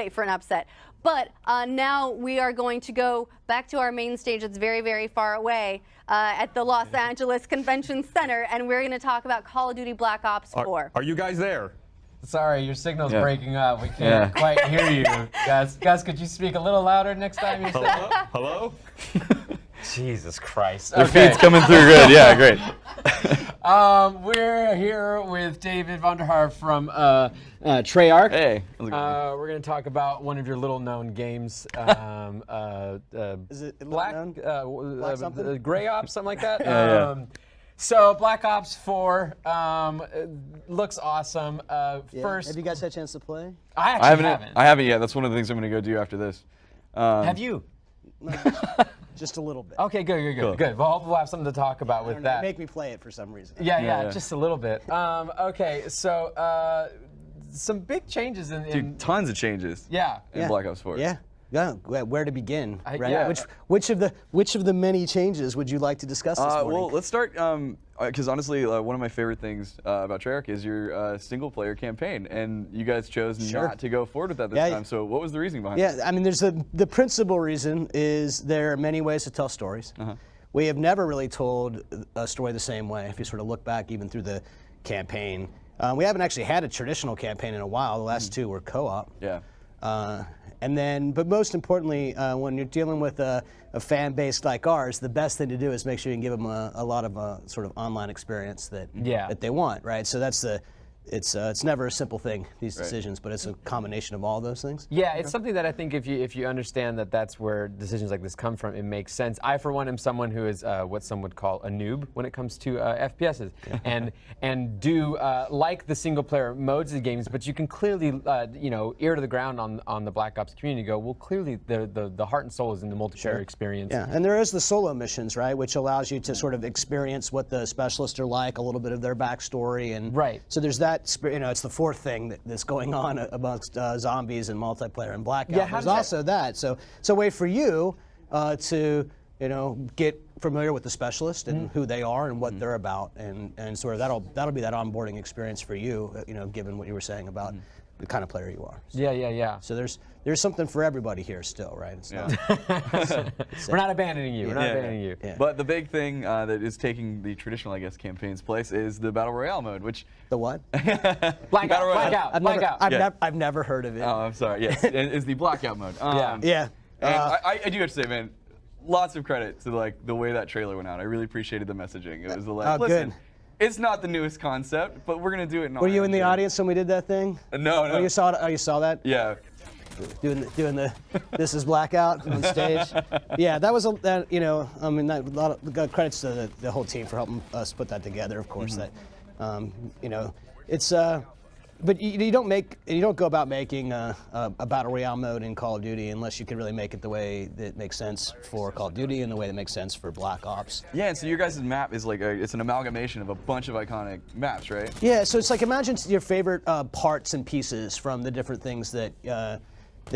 for an upset. But now we are going to go back to our main stage that's very, very far away at the Los Angeles Convention Center, and we're going to talk about Call of Duty Black Ops 4. Are you guys there? Sorry, your signal's breaking up. We can't quite hear you. Guys, could you speak a little louder next time you say it? Hello? Jesus Christ. Their feed's coming through good. Yeah, great. We're here with David Vonderharr from Treyarch. Hey. We're going to talk about one of your little-known games. Is it Black something? Gray Ops, something like that. Yeah. So Black Ops 4 looks awesome. First, have you guys had a chance to play? I actually haven't. I haven't yet. That's one of the things I'm going to go do after this. Have you? No, just a little bit. Okay, good. Cool. Well, hopefully we'll have something to talk about with that. Make me play it for some reason. Yeah, just a little bit. Okay, so some big changes in. Dude, tons of changes. In Black Ops 4. Yeah, where to begin? Right? yeah. Which of the many changes would you like to discuss this morning? Well, let's start, because honestly, one of my favorite things about Treyarch is your single-player campaign, and you guys chose not to go forward with that this time. So, what was the reason behind it? Yeah, I mean, there's the principal reason is there are many ways to tell stories. We have never really told a story the same way. If you sort of look back, even through the campaign, we haven't actually had a traditional campaign in a while. The last two were co-op. Yeah. And then, but most importantly, when you're dealing with a fan base like ours, the best thing to do is make sure you can give them a lot of sort of online experience that they want, right? So that's it's never a simple thing, these decisions, but it's a combination of all those things. Yeah, it's something that I think if you understand that that's where decisions like this come from, it makes sense. I, for one, am someone who is what some would call a noob when it comes to FPSs, and do like the single-player modes of the games, but you can clearly, ear to the ground on the Black Ops community go, well, clearly the heart and soul is in the multiplayer experience. Yeah, and there is the solo missions, right, which allows you to sort of experience what the specialists are like, a little bit of their backstory, and so there's that. It's the fourth thing that's going on amongst zombies and multiplayer and Blackout. Yeah, there's also that. So it's a way for you to get familiar with the specialist and who they are and what they're about, and sort of that'll be that onboarding experience for you. Given what you were saying about the kind of player you are. So, yeah. So there's something for everybody here still, right? It's not, we're not abandoning you. We're not abandoning you. Yeah. But the big thing that is taking the traditional, I guess, campaign's place is the Battle Royale mode, which... The what? Blackout. I've never heard of it. Oh, I'm sorry. Yes, it's the Blackout mode. And I do have to say, man, lots of credit to the way that trailer went out. I really appreciated the messaging. It was listen, it's not the newest concept, but we're gonna do it in our Were you in the audience when we did that thing? No. Oh, you saw it? Oh, you saw that? Yeah. Doing the This is Blackout on stage. Yeah, that was a lot of credits to the whole team for helping us put that together. Of course, that it's but you don't go about making a battle royale mode in Call of Duty unless you can really make it the way that makes sense for Call of Duty and the way that makes sense for Black Ops. Yeah, and so your guys' map is it's an amalgamation of a bunch of iconic maps, right? Yeah, so it's like imagine your favorite parts and pieces from the different things that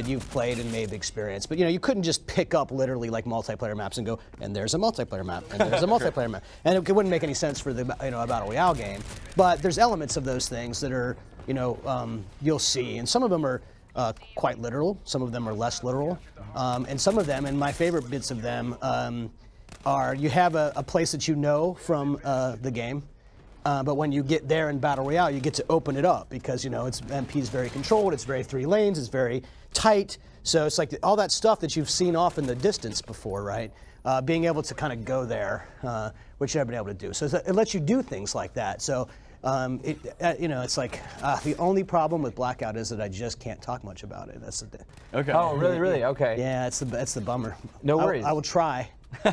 you've played and may have experienced. But you couldn't just pick up literally like multiplayer maps and go, and there's a multiplayer map, and there's a multiplayer map. And it wouldn't make any sense for a battle royale game. But there's elements of those things that are, you'll see. And some of them are quite literal, some of them are less literal. And some of them, and my favorite bits of them, are you have a place that you know from the game. But when you get there in Battle Royale, you get to open it up because, MP is very controlled, it's very 3 lanes, it's very tight. So it's like all that stuff that you've seen off in the distance before, right? Being able to kind of go there, which you haven't been able to do. So it lets you do things like that. So, it's like the only problem with Blackout is that I just can't talk much about it. That's the thing. Okay. Oh, really? Okay. Yeah, that's the bummer. No worries. I will try.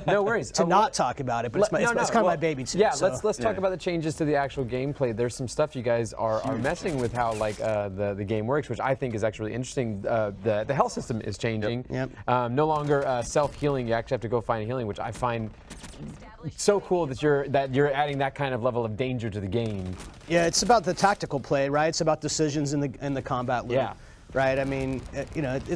No worries. to not talk about it, but it's kind of my baby too. Yeah, so. let's talk about the changes to the actual gameplay. There's some stuff you guys are messing with how the game works, which I think is actually interesting. The health system is changing. Yep. No longer self-healing. You actually have to go find healing, which I find so cool that you're adding that kind of level of danger to the game. Yeah, it's about the tactical play, right? It's about decisions in the combat loop. Yeah. Right. I mean,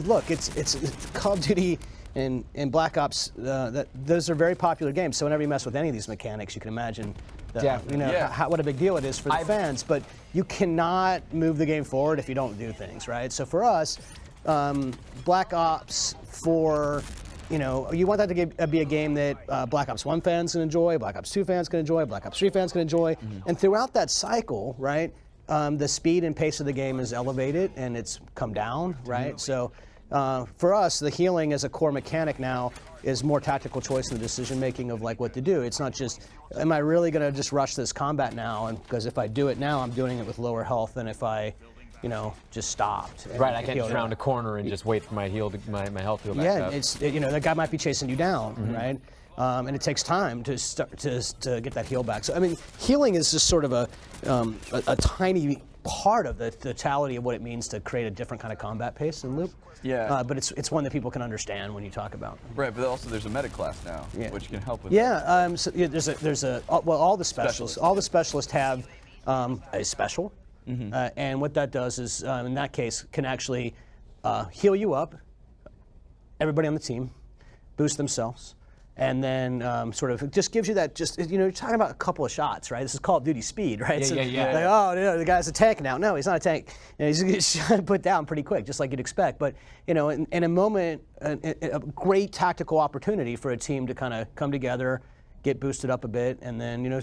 look, it's Call of Duty. In Black Ops, those are very popular games. So whenever you mess with any of these mechanics, you can imagine what a big deal it is for the fans. But you cannot move the game forward if you don't do things, right? So for us, Black Ops 4, you want that to be a game that Black Ops 1 fans can enjoy, Black Ops 2 fans can enjoy, Black Ops 3 fans can enjoy. And throughout that cycle, right, the speed and pace of the game is elevated and it's come down, right? So for us, the healing as a core mechanic now is more tactical choice in the decision making of like what to do. It's not just, am I really going to just rush this combat now? And because if I do it now, I'm doing it with lower health than if I, just stopped. Right, I can't just round a corner and just wait for my health to go back up. Yeah, that guy might be chasing you down, right? And it takes time to get that heal back. So I mean, healing is just sort of a tiny part of the totality of what it means to create a different kind of combat pace and loop. Yeah. But it's one that people can understand when you talk about. Right, but also there's a meta class now, which can help with. Yeah. All the specialists have a special, and what that does is, in that case, can actually heal you up. Everybody on the team boost themselves. And then sort of just gives you that, you're talking about a couple of shots, right? This is Call of Duty speed, right? Yeah. Like, oh, the guy's a tank now. No, he's not a tank. He's going to get put down pretty quick, just like you'd expect. But, in a moment, a great tactical opportunity for a team to kind of come together, get boosted up a bit, and then,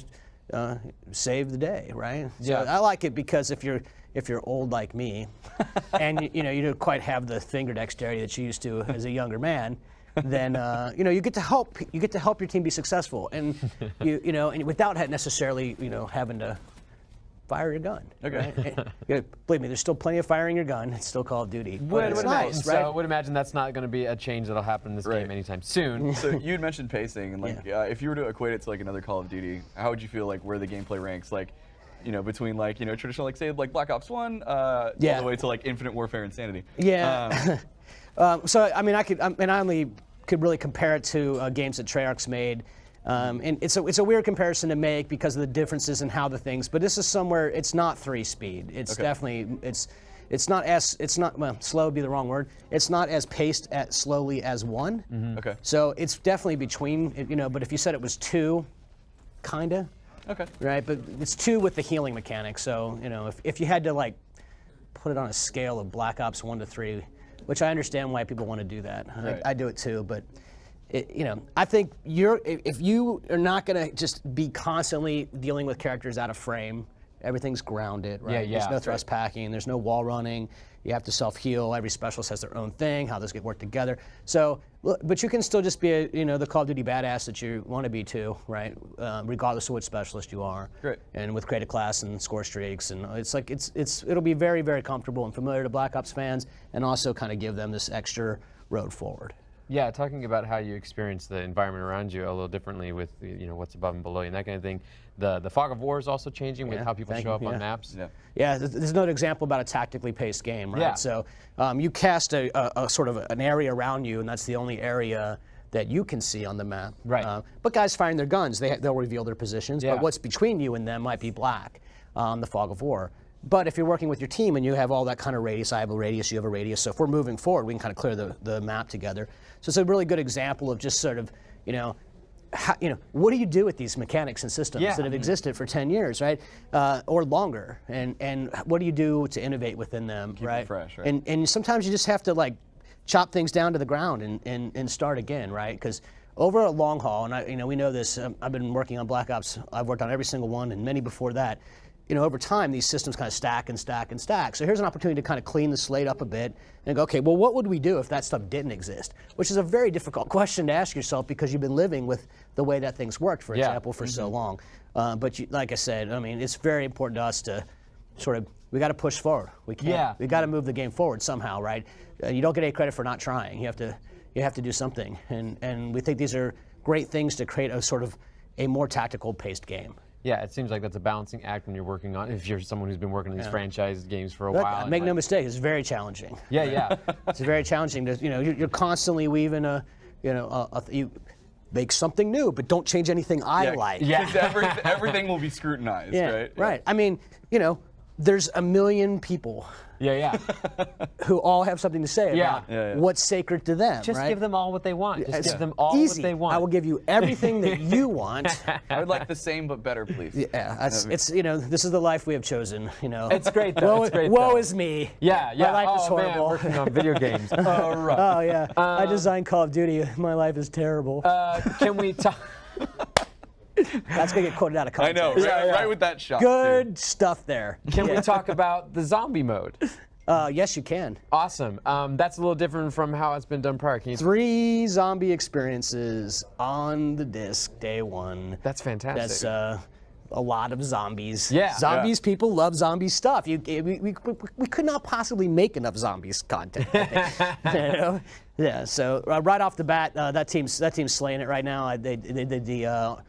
save the day, right? Yeah. So I like it because if you're old like me, and you don't quite have the finger dexterity that you used to as a younger man, then you get to help your team be successful, and and without necessarily having to fire your gun. Okay. Right? Believe me, there's still plenty of firing your gun. It's still Call of Duty. Would It's imagine, nice, so right? I would imagine that's not going to be a change that'll happen in this game anytime soon. So you had mentioned pacing, and if you were to equate it to like another Call of Duty, how would you feel like where the gameplay ranks, like, between like traditional, like say like Black Ops 1, all the way to like Infinite Warfare Insanity? Yeah. So I mean, I only could really compare it to games that Treyarch's made. And it's a weird comparison to make because of the differences in how the things. But this is somewhere it's not 3 speed. It's definitely slow would be the wrong word. It's not as paced slowly as 1. Okay. So it's definitely between. But if you said it was 2, kinda. Okay. Right, but it's 2 with the healing mechanic. So if you had to like put it on a scale of Black Ops 1 to 3, which I understand why people want to do that. Right. I do it too, but. I think if you are not going to just be constantly dealing with characters out of frame, everything's grounded, right? Yeah, There's no thrust packing, there's no wall running, you have to self-heal, every specialist has their own thing, how those get work together. So, but you can still just be the Call of Duty badass that you want to be too, right? Regardless of what specialist you are. Great. And with creative class and score streaks, and it'll be very, very comfortable and familiar to Black Ops fans, and also kind of give them this extra road forward. Yeah, talking about how you experience the environment around you a little differently with what's above and below you and that kind of thing. The fog of war is also changing with how people show up on maps. Yeah, there's another example about a tactically paced game, right? Yeah. So you cast a sort of an area around you, and that's the only area that you can see on the map. Right. But guys firing their guns, they'll reveal their positions. Yeah. But what's between you and them might be black, the fog of war. But if you're working with your team and you have all that kind of radius, I have a radius, you have a radius, so if we're moving forward, we can kind of clear the map together. So it's a really good example of just sort of, what do you do with these mechanics and systems that have existed for 10 years, right? Or longer, and what do you do to innovate within them, Keep right? it fresh, right? And sometimes you just have to like chop things down to the ground and start again, right? Because over a long haul, and we know this, I've been working on Black Ops, I've worked on every single one and many before that. Over time, these systems kind of stack and stack and stack. So here's an opportunity to kind of clean the slate up a bit and go, okay, well, what would we do if that stuff didn't exist? Which is a very difficult question to ask yourself because you've been living with the way that things worked, for example, for so long. But like I said, I mean, it's very important to us to sort of, we got to push forward. We got to move the game forward somehow, right? You don't get any credit for not trying. You have to do something. And we think these are great things to create a sort of a more tactical paced game. Yeah, it seems like that's a balancing act when you're working on, if you're someone who's been working on these franchise games for a while. Make no mistake, it's very challenging. Yeah. It's very challenging to, you're constantly weaving you make something new, but don't change anything I like. Yeah, everything will be scrutinized, right? Right. I mean, there's a million people Yeah. who all have something to say Yeah. about what's sacred to them. Just right? give them all what they want. Just It's give them all easy. what they want. I will give you everything that you want. I would like the same but better, please. Yeah, it's this is the life we have chosen. It's great though. It's great. Woe is me. Yeah. My life is Oh man, horrible. working on video games. All right. Oh yeah, I designed Call of Duty. My life is terrible. Can we talk? That's gonna get quoted out of I context. know, right with that shot. Good stuff there. Can we talk about the zombie mode? Yes, you can. Awesome. That's a little different from how it's been done prior. Can you? 3 zombie experiences on the disc, day 1. That's fantastic. That's a lot of zombies. Yeah. Zombies, people love zombie stuff. We could not possibly make enough zombies content. I think. You know? Yeah. So right off the bat, that team's slaying it right now. They did the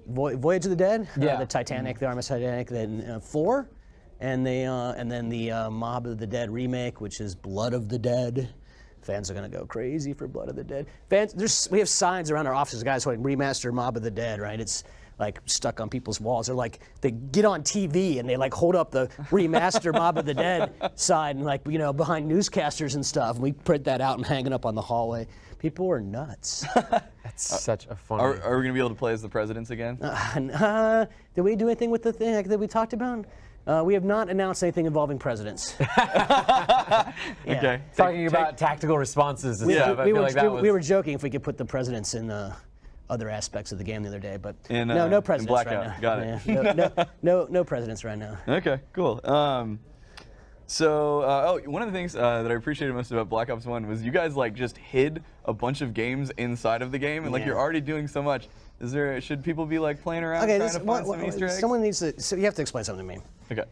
Voyage of the Dead, the Titanic, the Artemis Titanic, then 4, and then the Mob of the Dead remake, which is Blood of the Dead. Fans are gonna go crazy for Blood of the Dead. We have signs around our offices, guys, who remaster Mob of the Dead, right? It's like stuck on people's walls. They're like, they get on TV and they like hold up the remaster Mob of the Dead sign, like, you know, behind newscasters and stuff. And we print that out and hang it up on the hallway. People are nuts. That's such a fun. Are we going to be able to play as the presidents again? Did we do anything with the thing that we talked about? We have not announced anything involving presidents. Okay. Talking about tactical responses and stuff. I feel like that was... we were joking if we could put the presidents in other aspects of the game the other day, but no presidents Blackout. right now. Got it. Yeah, no presidents right now. Okay, cool. So one of the things that I appreciated most about Black Ops 1 was you guys like just hid a bunch of games inside of the game, and like you're already doing so much. Should people be like playing around trying to find some Easter eggs? Someone needs to. So you have to explain something to me. Okay.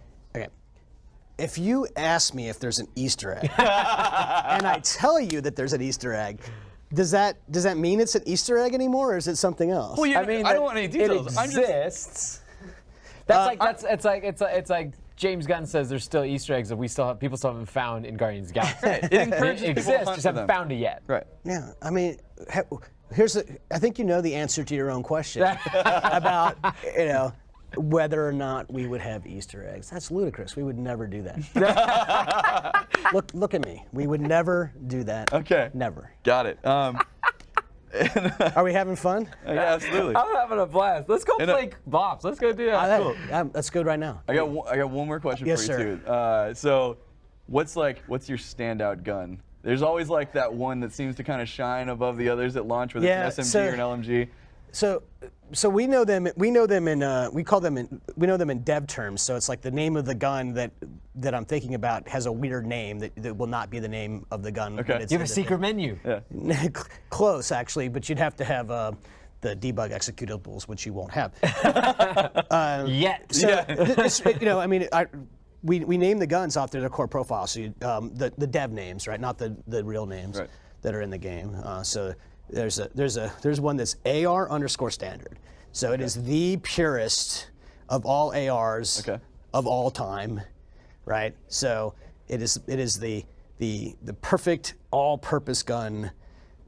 If you ask me if there's an Easter egg, and I tell you that there's an Easter egg, does that mean it's an Easter egg anymore, or is it something else? Well, I mean, I don't want any details. It exists. It's like James Gunn says there's still Easter eggs that people still haven't found in Guardians of the Galaxy. It encourages It people to exists, hunt just for haven't them. found it yet. Right. Yeah, I mean, I think you know the answer to your own question about whether or not we would have Easter eggs. That's ludicrous. We would never do that. Look at me. We would never do that. Okay. Never. Got it. Are we having fun? Yeah, absolutely. I'm having a blast. Let's go play Bops. Let's go do that. Cool. Let's go right now. I got one more question Yes, for you too. So, what's your standout gun? There's always like that one that seems to kind of shine above the others at launch, whether it's an SMG or an LMG. So we know them in dev terms. So it's like the name of the gun that I'm thinking about has a weird name that will not be the name of the gun. Okay. It's You have a secret menu. Yeah. Close, actually, but you'd have to have the debug executables, which you won't have. Yet. So, we name the guns off their core profile. So the dev names, right? Not the real names that are in the game. So there's one that's AR_standard. So it is the purest of all ARs of all time, right? So it is the perfect all-purpose gun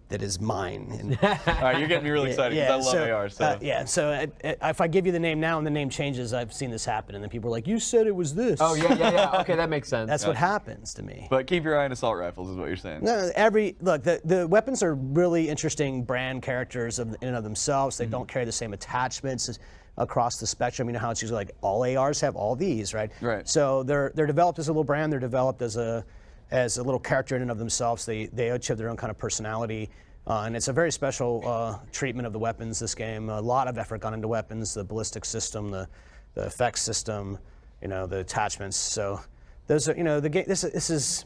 that is mine. All right, you're getting me really excited because I love AR. So. So if I give you the name now and the name changes, I've seen this happen, and then people are like, "You said it was this." Oh yeah. Okay, that makes sense. That's what happens to me. But keep your eye on assault rifles, is what you're saying. No, the weapons are really interesting brand characters in and of themselves. They don't carry the same attachments across the spectrum. You know how it's usually like all ARs have all these, right? Right. So they're developed as a little brand. They're developed as a little character in and of themselves. They each have their own kind of personality. And it's a very special treatment of the weapons, this game. A lot of effort gone into weapons, the ballistic system, the effects system, the attachments. So those are, the game, this is,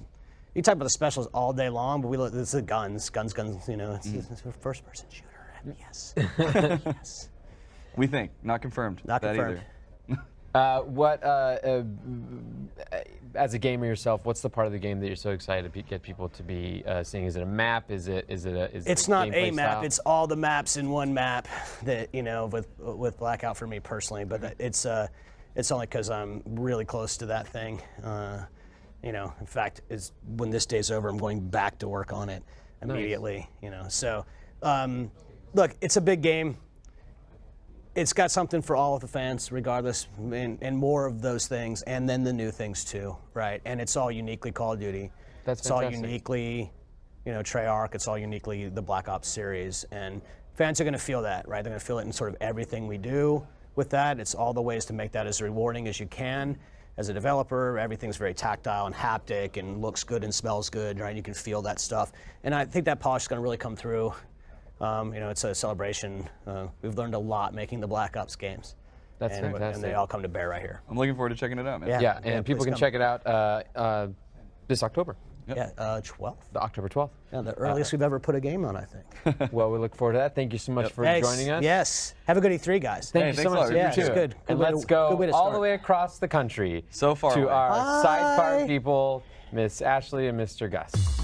you talk about the specials all day long, but this is guns, it's a first person shooter, yes. Yes. We think, not confirmed. Not confirmed. Either. As a gamer yourself, what's the part of the game that you're so excited to get people to be seeing? Is it a map? Is it It's not a map. Style? It's all the maps in one map. That with Blackout for me personally, but it's only because I'm really close to that thing. In fact, when this day's over, I'm going back to work on it immediately. Nice. So look, it's a big game. it's got something for all of the fans, regardless, and more of those things, and then the new things too, right? And it's all uniquely Call of Duty. That's it's fantastic. all uniquely, Treyarch. It's all uniquely the Black Ops series, and fans are going to feel that, right? They're going to feel it in sort of everything we do with that. It's all the ways to make that as rewarding as you can. As a developer, everything's very tactile and haptic and looks good and smells good, right? You can feel that stuff. And I think that polish is going to really come through. It's a celebration. We've learned a lot making the Black Ops games. That's fantastic. And they all come to bear right here. I'm looking forward to checking it out, man. Yeah, and people can check it out this October. Yep. Yeah, 12th. The October 12th. Yeah, the earliest we've ever put a game on, I think. Well, we look forward to that. Thank you so much for joining us. Yes. Have a good E3, guys. Thank you so much. Yeah, You it's too. good. And Good way let's to- go good way to all start. the way across the country So far to away. our sidecar Bye. people, Miss Ashley and Mr. Gus.